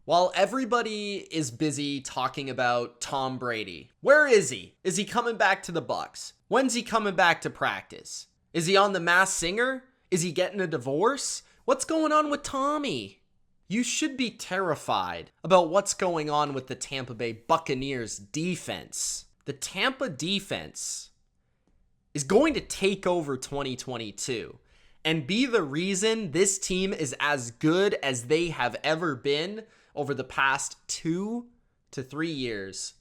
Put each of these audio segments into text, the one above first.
While everybody is busy talking about Tom Brady, where is he? Is he coming back to the Bucs? When's he coming back to practice? Is he on The Masked Singer? Is he getting a divorce? What's going on with Tommy? You should be terrified about what's going on with the Tampa Bay Buccaneers defense. The Tampa defense is going to take over 2022 and be the reason this team is as good as they have ever been over the past 2 to 3 years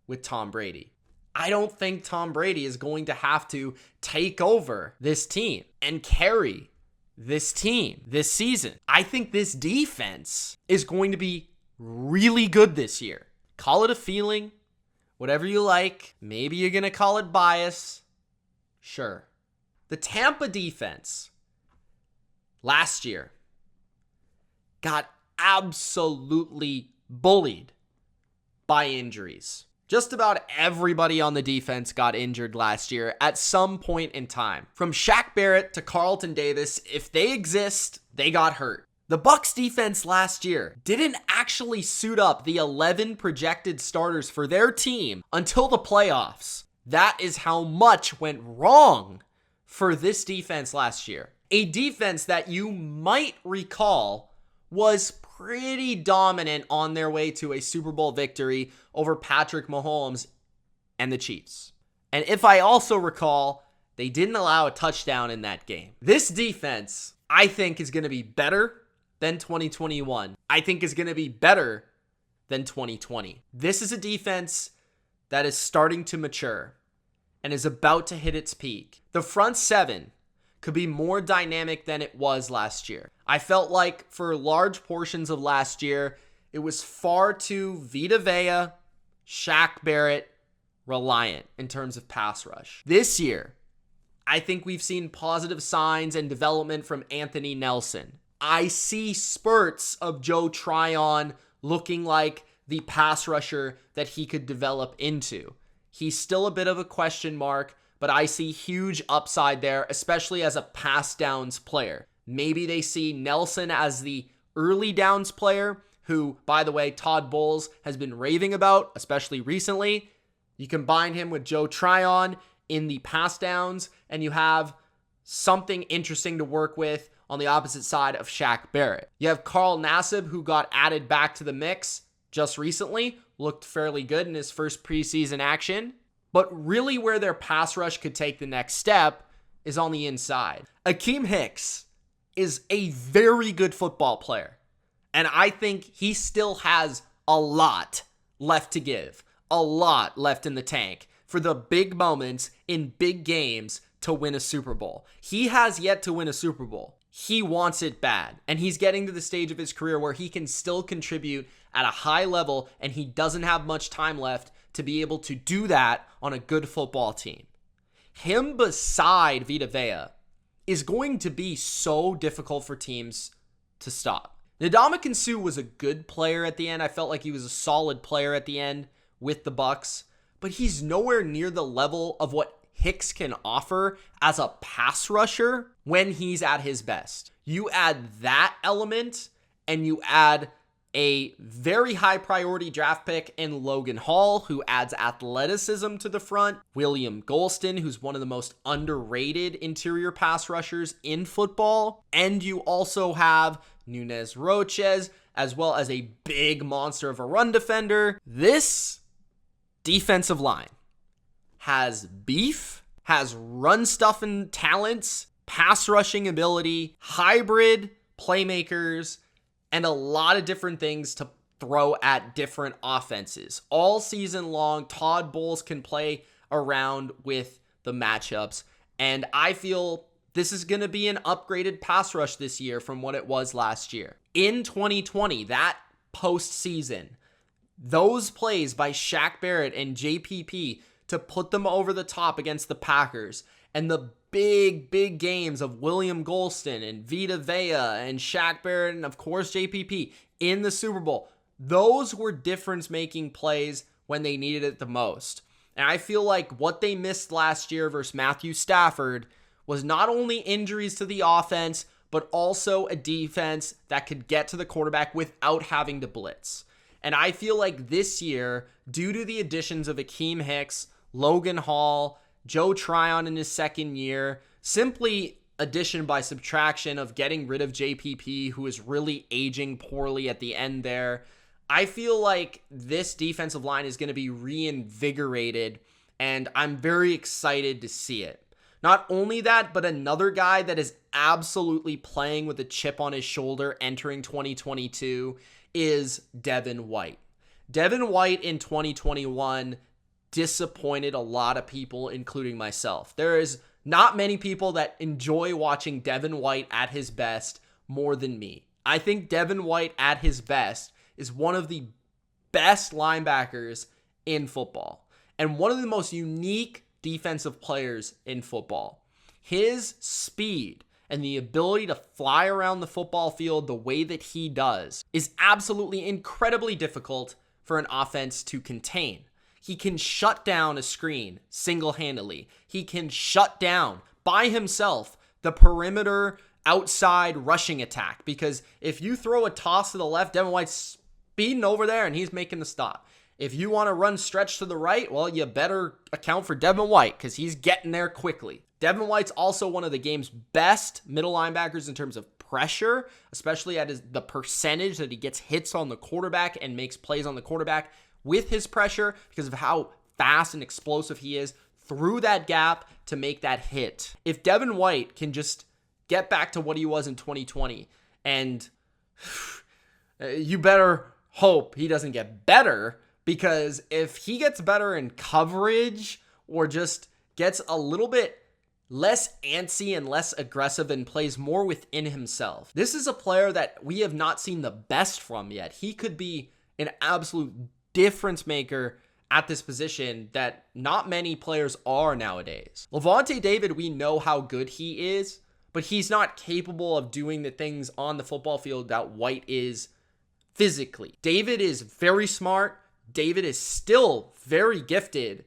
with Tom Brady. I don't think Tom Brady is going to have to take over this team and carry this team this season. I think this defense is going to be really good this year. Call it a feeling, whatever you like. Maybe you're going to call it bias. Sure. The Tampa defense last year got absolutely bullied by injuries. Just about everybody on the defense got injured last year at some point in time. From Shaq Barrett to Carlton Davis, if they exist, they got hurt. The Bucs defense last year didn't actually suit up the 11 projected starters for their team until the playoffs. That is how much went wrong for this defense last year. A defense that you might recall was pretty dominant on their way to a Super Bowl victory over Patrick Mahomes and the Chiefs. And if I also recall, they didn't allow a touchdown in that game. This defense, I think, is going to be better than 2021. I think is going to be better than 2020. This is a defense that is starting to mature and is about to hit its peak. The front seven could be more dynamic than it was last year. I felt like for large portions of last year, it was far too Vita Vea, Shaq Barrett reliant in terms of pass rush. This year, I think we've seen positive signs and development from Anthony Nelson. I see spurts of Joe Tryon looking like the pass rusher that he could develop into. He's still a bit of a question mark, but I see huge upside there, especially as a pass downs player. Maybe they see Nelson as the early downs player, who, by the way, Todd Bowles has been raving about, especially recently. You combine him with Joe Tryon in the pass downs, and you have something interesting to work with on the opposite side of Shaq Barrett. You have Carl Nassib, who got added back to the mix just recently, looked fairly good in his first preseason action. But really where their pass rush could take the next step is on the inside. Akeem Hicks is a very good football player. And I think he still has a lot left to give. A lot left in the tank for the big moments in big games to win a Super Bowl. He has yet to win a Super Bowl. He wants it bad. And he's getting to the stage of his career where he can still contribute at a high level, and he doesn't have much time left to be able to do that on a good football team. Him beside Vita Vea is going to be so difficult for teams to stop. Ndamukong Suh was a good player at the end. I felt like he was a solid player at the end with the Bucs, but he's nowhere near the level of what Hicks can offer as a pass rusher when he's at his best. You add that element and you add a very high priority draft pick in Logan Hall, who adds athleticism to the front. William Golston, who's one of the most underrated interior pass rushers in football. And you also have Nunez Roches, as well as a big monster of a run defender. This defensive line has beef, has run stuffing talents, pass rushing ability, hybrid playmakers, and a lot of different things to throw at different offenses. All season long, Todd Bowles can play around with the matchups, and I feel this is going to be an upgraded pass rush this year from what it was last year. In 2020, that postseason, those plays by Shaq Barrett and JPP to put them over the top against the Packers, and the big games of William Golston and Vita Vea and Shaq Barrett and, of course, JPP in the Super Bowl. Those were difference-making plays when they needed it the most. And I feel like what they missed last year versus Matthew Stafford was not only injuries to the offense, but also a defense that could get to the quarterback without having to blitz. And I feel like this year, due to the additions of Akeem Hicks, Logan Hall, Joe Tryon in his second year, simply addition by subtraction of getting rid of JPP, who is really aging poorly at the end there, I feel like this defensive line is going to be reinvigorated, and I'm very excited to see it. Not only that, but another guy that is absolutely playing with a chip on his shoulder entering 2022 is Devin White. Devin White in 2021 disappointed a lot of people, including myself. There is not many people that enjoy watching Devin White at his best more than me. I think Devin White at his best is one of the best linebackers in football and one of the most unique defensive players in football. His speed and the ability to fly around the football field the way that he does is absolutely incredibly difficult for an offense to contain. He can shut down a screen single-handedly. He can shut down by himself the perimeter outside rushing attack, because if you throw a toss to the left, Devin White's speeding over there and he's making the stop. If you want to run stretch to the right, well, you better account for Devin White because he's getting there quickly. Devin White's also one of the game's best middle linebackers in terms of pressure, especially at the percentage that he gets hits on the quarterback and makes plays on the quarterback with his pressure because of how fast and explosive he is through that gap to make that hit. If Devin White can just get back to what he was in 2020, and you better hope he doesn't get better, because if he gets better in coverage or just gets a little bit less antsy and less aggressive and plays more within himself, this is a player that we have not seen the best from yet. He could be an absolute difference maker at this position that not many players are nowadays. Levante David, we know how good he is, but he's not capable of doing the things on the football field that White is physically. David is very smart. David is still very gifted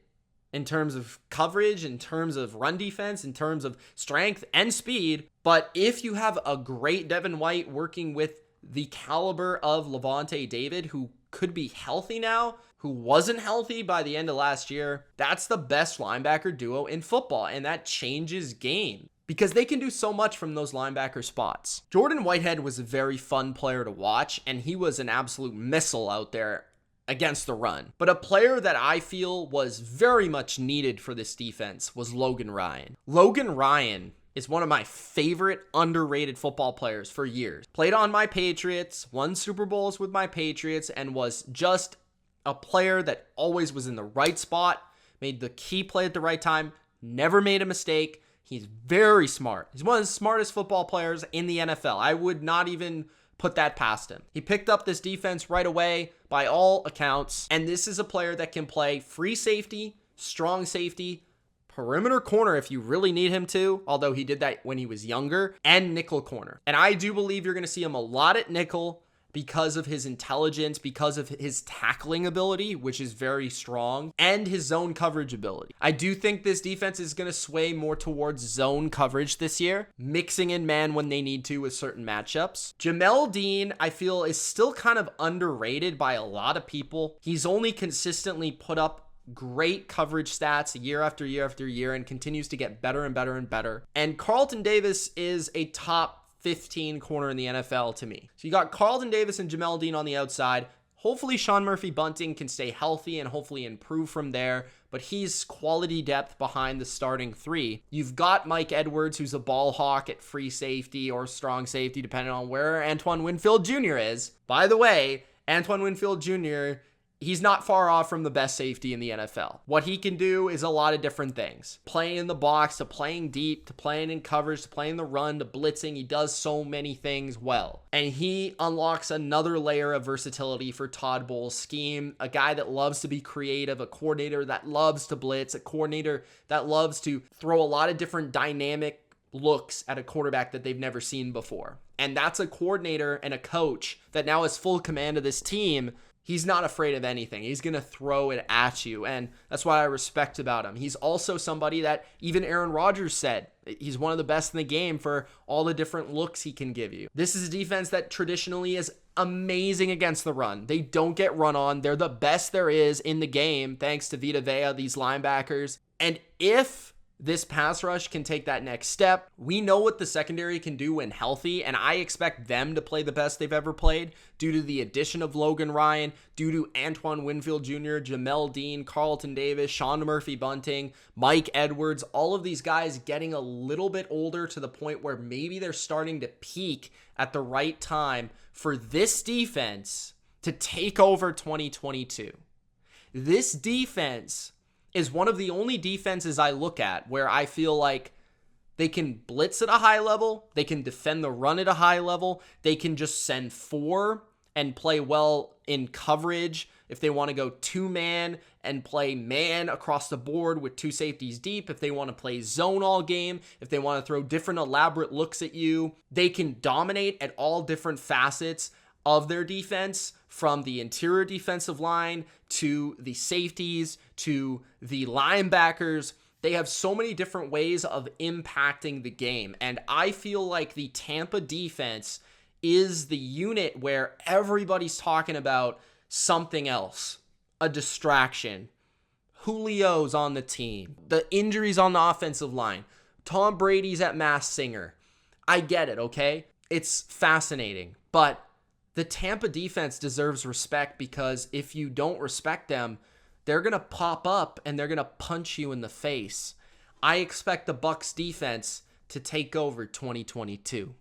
in terms of coverage, in terms of run defense, in terms of strength and speed. But if you have a great Devin White working with the caliber of Levante David, who could be healthy now, who wasn't healthy by the end of last year, that's the best linebacker duo in football, and that changes game because they can do so much from those linebacker spots. Jordan Whitehead was a very fun player to watch, and he was an absolute missile out there against the run. But a player that I feel was very much needed for this defense was Logan Ryan. Logan Ryan is one of my favorite underrated football players for years. Played on my Patriots, won Super Bowls with my Patriots, and was just a player that always was in the right spot, made the key play at the right time, never made a mistake. He's very smart. He's one of the smartest football players in the NFL. I would not even put that past him. He picked up this defense right away by all accounts, and this is a player that can play free safety, strong safety, perimeter corner if you really need him to, although he did that when he was younger, and nickel corner. And I do believe you're going to see him a lot at nickel because of his intelligence, because of his tackling ability, which is very strong, and his zone coverage ability. I do think this defense is going to sway more towards zone coverage this year, mixing in man when they need to with certain matchups. Jamel Dean, I feel, is still kind of underrated by a lot of people. He's only consistently put up great coverage stats year after year after year and continues to get better and better and better. And Carlton Davis is a top 15 corner in the NFL to me. So you got Carlton Davis and Jamel Dean on the outside. Hopefully Sean Murphy-Bunting can stay healthy and hopefully improve from there, but he's quality depth behind the starting three. You've got Mike Edwards, who's a ball hawk at free safety or strong safety, depending on where Antoine Winfield Jr. is. By the way, Antoine Winfield Jr., he's not far off from the best safety in the NFL. What he can do is a lot of different things. Playing in the box, to playing deep, to playing in coverage, to playing the run, to blitzing. He does so many things well. And he unlocks another layer of versatility for Todd Bowles' scheme. A guy that loves to be creative, a coordinator that loves to blitz, a coordinator that loves to throw a lot of different dynamic looks at a quarterback that they've never seen before. And that's a coordinator and a coach that now has full command of this team. He's not afraid of anything. He's going to throw it at you. And that's what I respect about him. He's also somebody that even Aaron Rodgers said he's one of the best in the game for all the different looks he can give you. This is a defense that traditionally is amazing against the run. They don't get run on. They're the best there is in the game, thanks to Vita Vea, these linebackers. And if this pass rush can take that next step, we know what the secondary can do when healthy, and I expect them to play the best they've ever played due to the addition of Logan Ryan, due to Antoine Winfield Jr., Jamel Dean, Carlton Davis, Sean Murphy-Bunting, Mike Edwards, all of these guys getting a little bit older to the point where maybe they're starting to peak at the right time for this defense to take over 2022. This defense is one of the only defenses I look at where I feel like they can blitz at a high level, they can defend the run at a high level, they can just send 4 and play well in coverage if they want to go 2-man and play man across the board with 2 safeties deep, if they want to play zone all game, if they want to throw different elaborate looks at you. They can dominate at all different facets of their defense, from the interior defensive line to the safeties to the linebackers. They have so many different ways of impacting the game. And I feel like the Tampa defense is the unit where everybody's talking about something else, a distraction. Julio's on the team, the injuries on the offensive line, Tom Brady's at Masked Singer. I get it, okay? It's fascinating, but the Tampa defense deserves respect, because if you don't respect them, they're going to pop up and they're going to punch you in the face. I expect the Bucs defense to take over 2022.